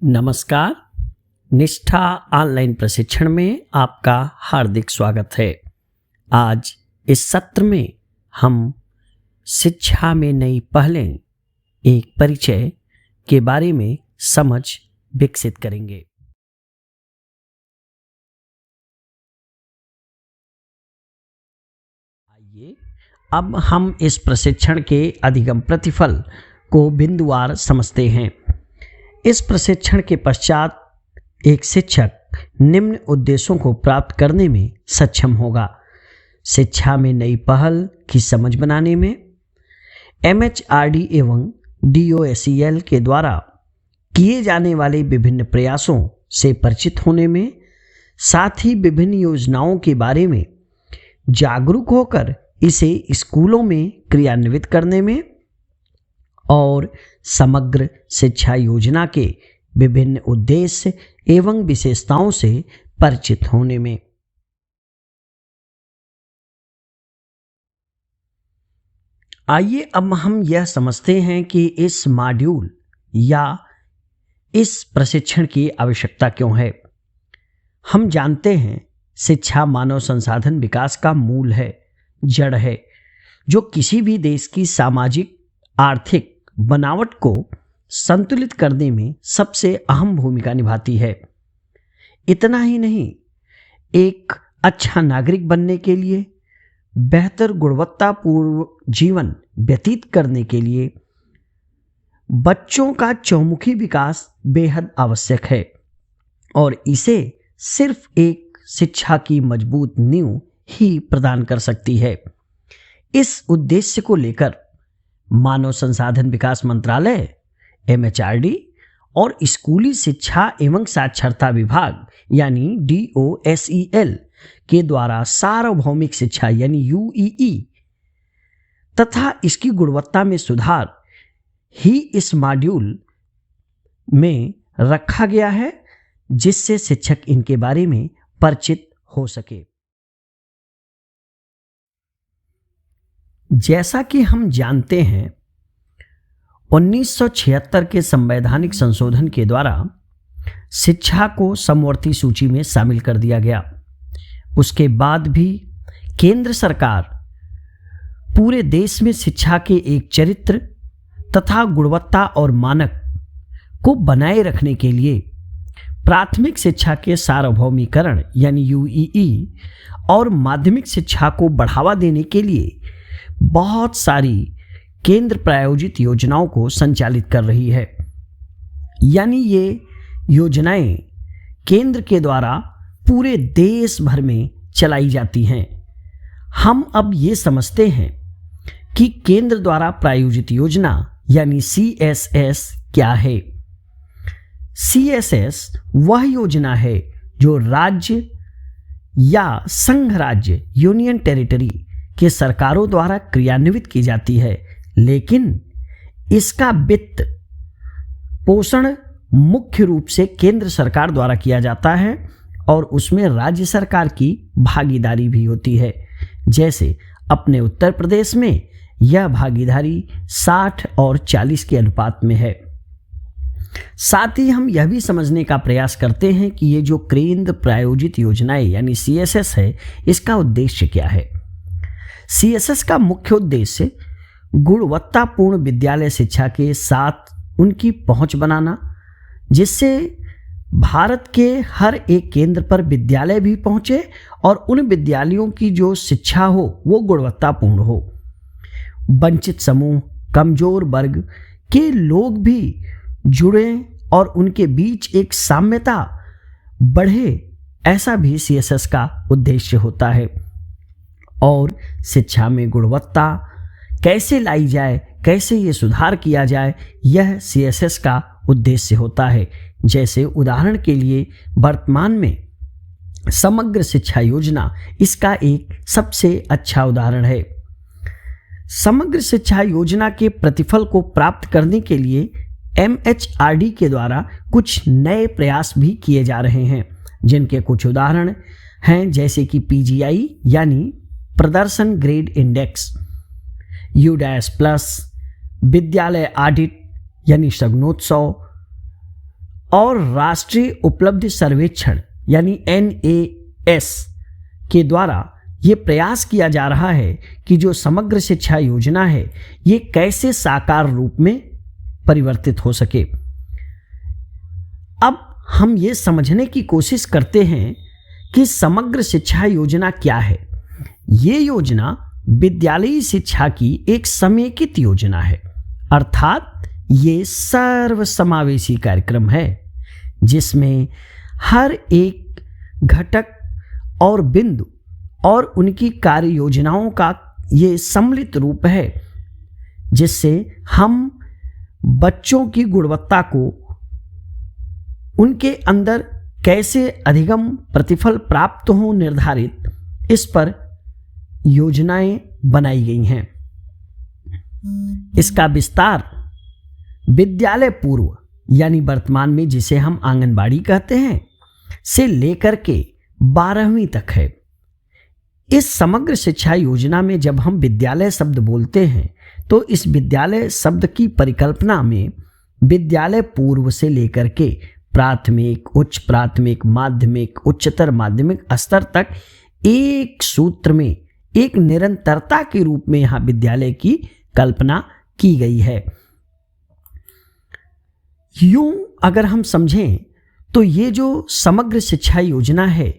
नमस्कार। निष्ठा ऑनलाइन प्रशिक्षण में आपका हार्दिक स्वागत है। आज इस सत्र में हम शिक्षा में नई पहलें एक परिचय के बारे में समझ विकसित करेंगे। आइए अब हम इस प्रशिक्षण के अधिगम प्रतिफल को बिंदुवार समझते हैं। इस प्रशिक्षण के पश्चात एक शिक्षक निम्न उद्देश्यों को प्राप्त करने में सक्षम होगा: शिक्षा में नई पहल की समझ बनाने में, MHRD एवं DOSEL के द्वारा किए जाने वाले विभिन्न प्रयासों से परिचित होने में, साथ ही विभिन्न योजनाओं के बारे में जागरूक होकर इसे स्कूलों में क्रियान्वित करने में और समग्र शिक्षा योजना के विभिन्न उद्देश्य एवं विशेषताओं से परिचित होने में। आइए अब हम यह समझते हैं कि इस मॉड्यूल या इस प्रशिक्षण की आवश्यकता क्यों है। हम जानते हैं शिक्षा मानव संसाधन विकास का मूल है, जड़ है, जो किसी भी देश की सामाजिक आर्थिक बनावट को संतुलित करने में सबसे अहम भूमिका निभाती है। इतना ही नहीं, एक अच्छा नागरिक बनने के लिए, बेहतर गुणवत्तापूर्ण जीवन व्यतीत करने के लिए बच्चों का चहुमुखी विकास बेहद आवश्यक है और इसे सिर्फ एक शिक्षा की मजबूत नींव ही प्रदान कर सकती है। इस उद्देश्य को लेकर मानव संसाधन विकास मंत्रालय MHRD और स्कूली शिक्षा एवं साक्षरता विभाग यानी DOSEL के द्वारा सार्वभौमिक शिक्षा यानी UEE तथा इसकी गुणवत्ता में सुधार ही इस मॉड्यूल में रखा गया है, जिससे शिक्षक इनके बारे में परिचित हो सके। जैसा कि हम जानते हैं, 1976 के संवैधानिक संशोधन के द्वारा शिक्षा को समवर्ती सूची में शामिल कर दिया गया। उसके बाद भी केंद्र सरकार पूरे देश में शिक्षा के एक चरित्र तथा गुणवत्ता और मानक को बनाए रखने के लिए प्राथमिक शिक्षा के सार्वभौमिकरण यानी UEE और माध्यमिक शिक्षा को बढ़ावा देने के लिए बहुत सारी केंद्र प्रायोजित योजनाओं को संचालित कर रही है। यानी ये योजनाएं केंद्र के द्वारा पूरे देश भर में चलाई जाती हैं। हम अब ये समझते हैं कि केंद्र द्वारा प्रायोजित योजना यानी CSS क्या है। CSS वह योजना है जो राज्य या संघ राज्य यूनियन टेरिटरी के सरकारों द्वारा क्रियान्वित की जाती है, लेकिन इसका वित्त पोषण मुख्य रूप से केंद्र सरकार द्वारा किया जाता है और उसमें राज्य सरकार की भागीदारी भी होती है। जैसे अपने उत्तर प्रदेश में यह भागीदारी 60 और 40 के अनुपात में है। साथ ही हम यह भी समझने का प्रयास करते हैं कि ये जो केंद्र प्रायोजित योजनाएं यानी CSS है, इसका उद्देश्य क्या है। CSS का मुख्य उद्देश्य गुणवत्तापूर्ण विद्यालय शिक्षा के साथ उनकी पहुंच बनाना, जिससे भारत के हर एक केंद्र पर विद्यालय भी पहुंचे और उन विद्यालयों की जो शिक्षा हो वो गुणवत्तापूर्ण हो। वंचित समूह, कमजोर वर्ग के लोग भी जुड़े और उनके बीच एक साम्यता बढ़े, ऐसा भी CSS का उद्देश्य होता है। और शिक्षा में गुणवत्ता कैसे लाई जाए, कैसे ये सुधार किया जाए, यह CSS का उद्देश्य होता है। जैसे उदाहरण के लिए वर्तमान में समग्र शिक्षा योजना इसका एक सबसे अच्छा उदाहरण है। समग्र शिक्षा योजना के प्रतिफल को प्राप्त करने के लिए MHRD के द्वारा कुछ नए प्रयास भी किए जा रहे हैं, जिनके कुछ उदाहरण हैं जैसे कि PGI यानी प्रदर्शन ग्रेड इंडेक्स, UDAS+, विद्यालय ऑडिट यानी शगनोत्सव और राष्ट्रीय उपलब्धि सर्वेक्षण यानी NAS के द्वारा ये प्रयास किया जा रहा है कि जो समग्र शिक्षा योजना है ये कैसे साकार रूप में परिवर्तित हो सके। अब हम ये समझने की कोशिश करते हैं कि समग्र शिक्षा योजना क्या है। ये योजना विद्यालयी शिक्षा की एक समेकित योजना है, अर्थात ये सर्वसमावेशी कार्यक्रम है जिसमें हर एक घटक और बिंदु और उनकी कार्य योजनाओं का ये सम्मिलित रूप है, जिससे हम बच्चों की गुणवत्ता को उनके अंदर कैसे अधिगम प्रतिफल प्राप्त हो निर्धारित इस पर योजनाएं बनाई गई हैं। इसका विस्तार विद्यालय पूर्व यानी वर्तमान में जिसे हम आंगनबाड़ी कहते हैं से लेकर के 12वीं तक है। इस समग्र शिक्षा योजना में जब हम विद्यालय शब्द बोलते हैं तो इस विद्यालय शब्द की परिकल्पना में विद्यालय पूर्व से लेकर के प्राथमिक, उच्च प्राथमिक, माध्यमिक, उच्चतर माध्यमिक स्तर तक एक सूत्र में एक निरंतरता के रूप में यहां विद्यालय की कल्पना की गई है। यूं अगर हम समझें तो ये जो समग्र शिक्षा योजना है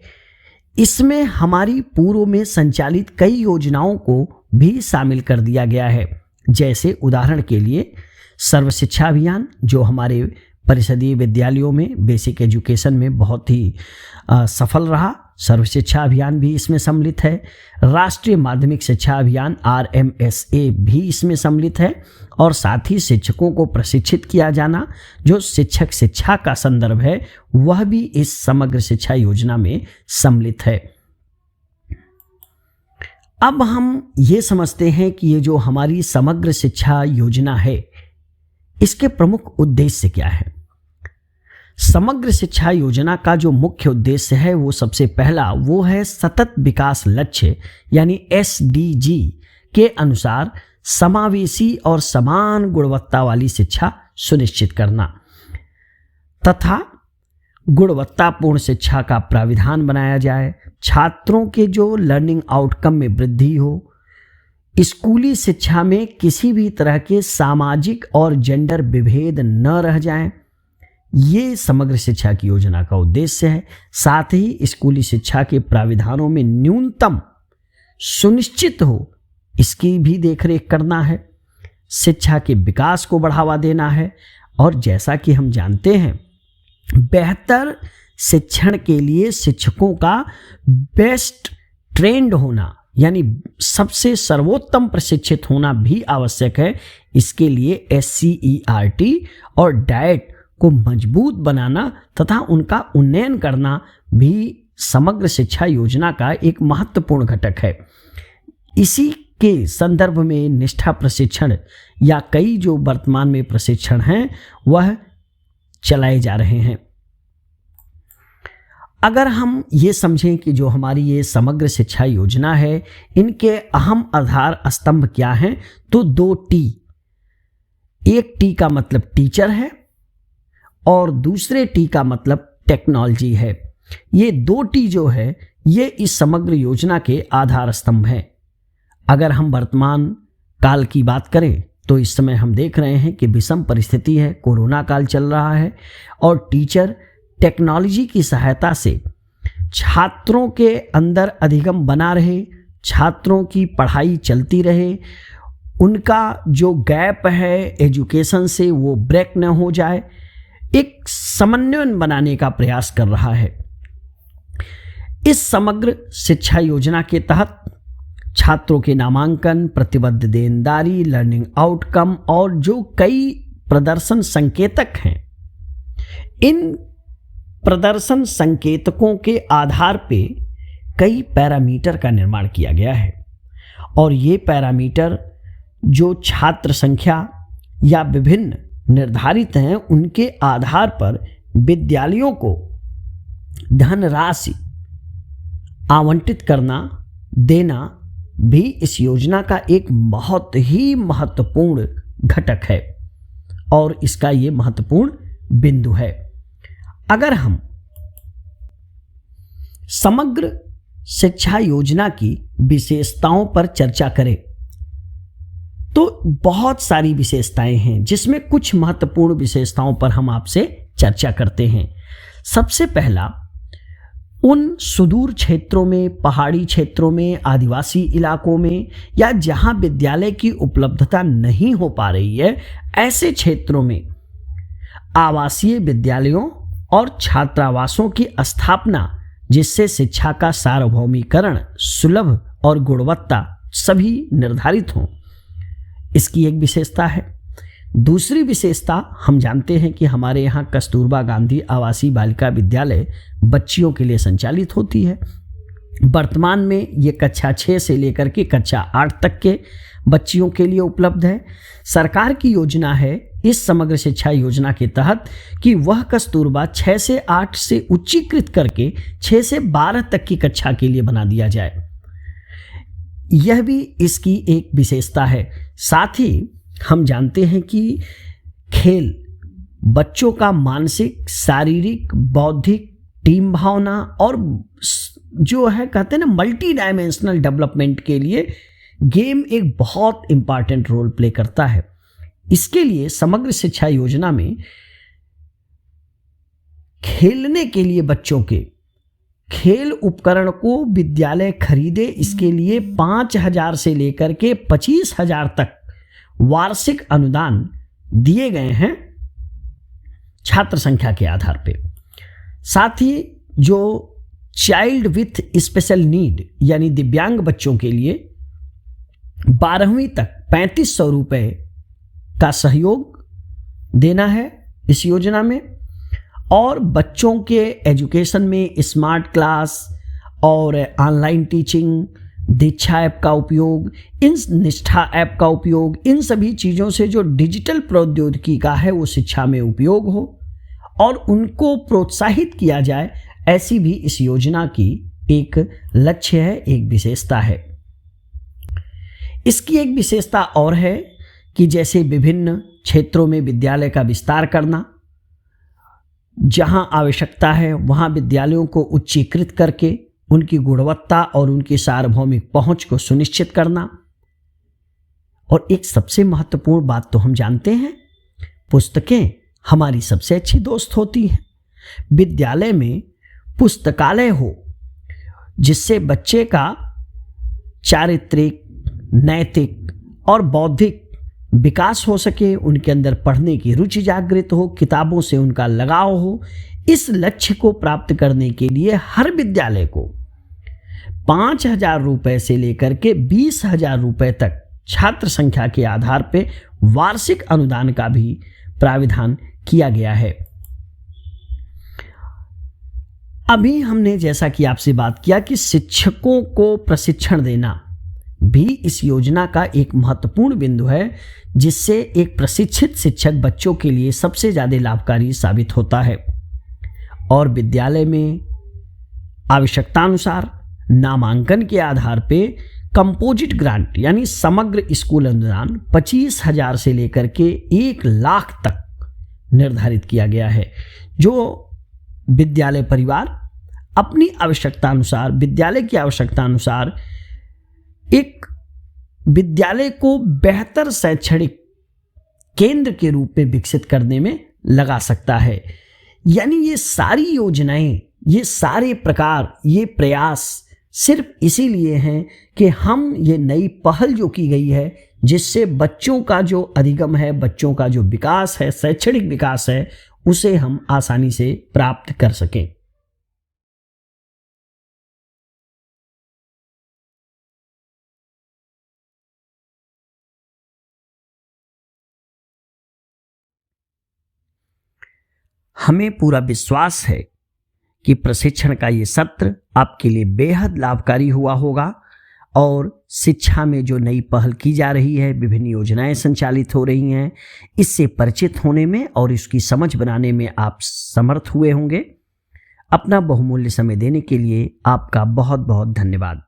इसमें हमारी पूर्व में संचालित कई योजनाओं को भी शामिल कर दिया गया है। जैसे उदाहरण के लिए सर्व शिक्षा अभियान जो हमारे परिषदीय विद्यालयों में बेसिक एजुकेशन में बहुत ही सफल रहा, सर्व शिक्षा अभियान भी इसमें सम्मिलित है। राष्ट्रीय माध्यमिक शिक्षा अभियान RMSA भी इसमें सम्मिलित है और साथ ही शिक्षकों को प्रशिक्षित किया जाना जो शिक्षक शिक्षा का संदर्भ है वह भी इस समग्र शिक्षा योजना में सम्मिलित है। अब हम ये समझते हैं कि ये जो हमारी समग्र शिक्षा योजना है इसके प्रमुख उद्देश्य क्या है। समग्र शिक्षा योजना का जो मुख्य उद्देश्य है वो सबसे पहला वो है सतत विकास लक्ष्य यानी SDG के अनुसार समावेशी और समान गुणवत्ता वाली शिक्षा सुनिश्चित करना तथा गुणवत्तापूर्ण शिक्षा का प्राविधान बनाया जाए, छात्रों के जो लर्निंग आउटकम में वृद्धि हो, स्कूली शिक्षा में किसी भी तरह के सामाजिक और जेंडर विभेद न रह जाएं, ये समग्र शिक्षा की योजना का उद्देश्य है। साथ ही स्कूली शिक्षा के प्राविधानों में न्यूनतम सुनिश्चित हो इसकी भी देखरेख करना है, शिक्षा के विकास को बढ़ावा देना है और जैसा कि हम जानते हैं बेहतर शिक्षण के लिए शिक्षकों का बेस्ट ट्रेंड होना यानी सबसे सर्वोत्तम प्रशिक्षित होना भी आवश्यक है। इसके लिए SCERT और डाइट को मजबूत बनाना तथा उनका उन्नयन करना भी समग्र शिक्षा योजना का एक महत्वपूर्ण घटक है। इसी के संदर्भ में निष्ठा प्रशिक्षण या कई जो वर्तमान में प्रशिक्षण हैं वह चलाए जा रहे हैं। अगर हम ये समझें कि जो हमारी ये समग्र शिक्षा योजना है इनके अहम आधार स्तंभ क्या हैं तो 2 T, एक T का मतलब टीचर है और दूसरे T का मतलब टेक्नोलॉजी है। ये 2 T जो है ये इस समग्र योजना के आधार स्तंभ हैं। अगर हम वर्तमान काल की बात करें तो इस समय हम देख रहे हैं कि विषम परिस्थिति है, कोरोना काल चल रहा है और टीचर टेक्नोलॉजी की सहायता से छात्रों के अंदर अधिगम बना रहे, छात्रों की पढ़ाई चलती रहे, उनका जो गैप है एजुकेशन से वो ब्रेक न हो जाए, एक समन्वय बनाने का प्रयास कर रहा है। इस समग्र शिक्षा योजना के तहत छात्रों के नामांकन, प्रतिबद्ध देनदारी, लर्निंग आउटकम और जो कई प्रदर्शन संकेतक हैं, इन प्रदर्शन संकेतकों के आधार पे कई पैरामीटर का निर्माण किया गया है और ये पैरामीटर जो छात्र संख्या या विभिन्न निर्धारित हैं उनके आधार पर विद्यालयों को धनराशि आवंटित करना देना भी इस योजना का एक बहुत ही महत्वपूर्ण घटक है और इसका ये महत्वपूर्ण बिंदु है। अगर हम समग्र शिक्षा योजना की विशेषताओं पर चर्चा करें तो बहुत सारी विशेषताएं हैं, जिसमें कुछ महत्वपूर्ण विशेषताओं पर हम आपसे चर्चा करते हैं। सबसे पहला, उन सुदूर क्षेत्रों में, पहाड़ी क्षेत्रों में, आदिवासी इलाकों में या जहां विद्यालय की उपलब्धता नहीं हो पा रही है, ऐसे क्षेत्रों में आवासीय विद्यालयों और छात्रावासों की स्थापना, जिससे शिक्षा का सार्वभौमिकरण, सुलभ और गुणवत्ता सभी निर्धारित हों, इसकी एक विशेषता है। दूसरी विशेषता, हम जानते हैं कि हमारे यहाँ कस्तूरबा गांधी आवासीय बालिका विद्यालय बच्चियों के लिए संचालित होती है। वर्तमान में ये कक्षा 6 से लेकर के कक्षा 8 तक के बच्चियों के लिए उपलब्ध है। सरकार की योजना है इस समग्र शिक्षा योजना के तहत कि वह कस्तूरबा 6 से 8 से उच्चीकृत करके 6 से 12 तक की कक्षा के लिए बना दिया जाए। यह भी इसकी एक विशेषता है। साथ ही हम जानते हैं कि खेल बच्चों का मानसिक, शारीरिक, बौद्धिक, टीम भावना और जो है कहते हैं ना मल्टी डायमेंशनल डेवलपमेंट के लिए गेम एक बहुत इंपॉर्टेंट रोल प्ले करता है। इसके लिए समग्र शिक्षा योजना में खेलने के लिए बच्चों के खेल उपकरण को विद्यालय खरीदे, इसके लिए 5,000 से लेकर के 25,000 तक वार्षिक अनुदान दिए गए हैं छात्र संख्या के आधार पे। साथ ही जो चाइल्ड विथ स्पेशल नीड यानी दिव्यांग बच्चों के लिए 12वीं तक 3,500 रुपये का सहयोग देना है इस योजना में। और बच्चों के एजुकेशन में स्मार्ट क्लास और ऑनलाइन टीचिंग, दीक्षा ऐप का उपयोग, इन निष्ठा ऐप का उपयोग, इन सभी चीज़ों से जो डिजिटल प्रौद्योगिकी का है वो शिक्षा में उपयोग हो और उनको प्रोत्साहित किया जाए, ऐसी भी इस योजना की एक लक्ष्य है, एक विशेषता है। इसकी एक विशेषता और है कि जैसे विभिन्न क्षेत्रों में विद्यालय का विस्तार करना, जहां आवश्यकता है वहां विद्यालयों को उच्चीकृत करके उनकी गुणवत्ता और उनकी सार्वभौमिक पहुंच को सुनिश्चित करना। और एक सबसे महत्वपूर्ण बात तो हम जानते हैं, पुस्तकें हमारी सबसे अच्छी दोस्त होती हैं। विद्यालय में पुस्तकालय हो जिससे बच्चे का चारित्रिक, नैतिक और बौद्धिक विकास हो सके, उनके अंदर पढ़ने की रुचि जागृत हो, किताबों से उनका लगाव हो। इस लक्ष्य को प्राप्त करने के लिए हर विद्यालय को 5,000 रुपये से लेकर के 20,000 रुपये तक छात्र संख्या के आधार पर वार्षिक अनुदान का भी प्राविधान किया गया है। अभी हमने जैसा कि आपसे बात किया कि शिक्षकों को प्रशिक्षण देना भी इस योजना का एक महत्वपूर्ण बिंदु है, जिससे एक प्रशिक्षित शिक्षक बच्चों के लिए सबसे ज़्यादा लाभकारी साबित होता है। और विद्यालय में आवश्यकतानुसार नामांकन के आधार पे कंपोजिट ग्रांट यानी समग्र स्कूल अनुदान 25,000 से लेकर के 1 लाख तक निर्धारित किया गया है, जो विद्यालय परिवार अपनी आवश्यकता अनुसार, विद्यालय की आवश्यकता अनुसार एक विद्यालय को बेहतर शैक्षणिक केंद्र के रूप में विकसित करने में लगा सकता है। यानी ये सारी योजनाएं, ये सारे प्रकार, ये प्रयास सिर्फ इसीलिए हैं कि हम ये नई पहल जो की गई है, जिससे बच्चों का जो अधिगम है, बच्चों का जो विकास है, शैक्षणिक विकास है, उसे हम आसानी से प्राप्त कर सकें। हमें पूरा विश्वास है कि प्रशिक्षण का ये सत्र आपके लिए बेहद लाभकारी हुआ होगा और शिक्षा में जो नई पहल की जा रही है, विभिन्न योजनाएं संचालित हो रही हैं, इससे परिचित होने में और इसकी समझ बनाने में आप समर्थ हुए होंगे। अपना बहुमूल्य समय देने के लिए आपका बहुत बहुत धन्यवाद।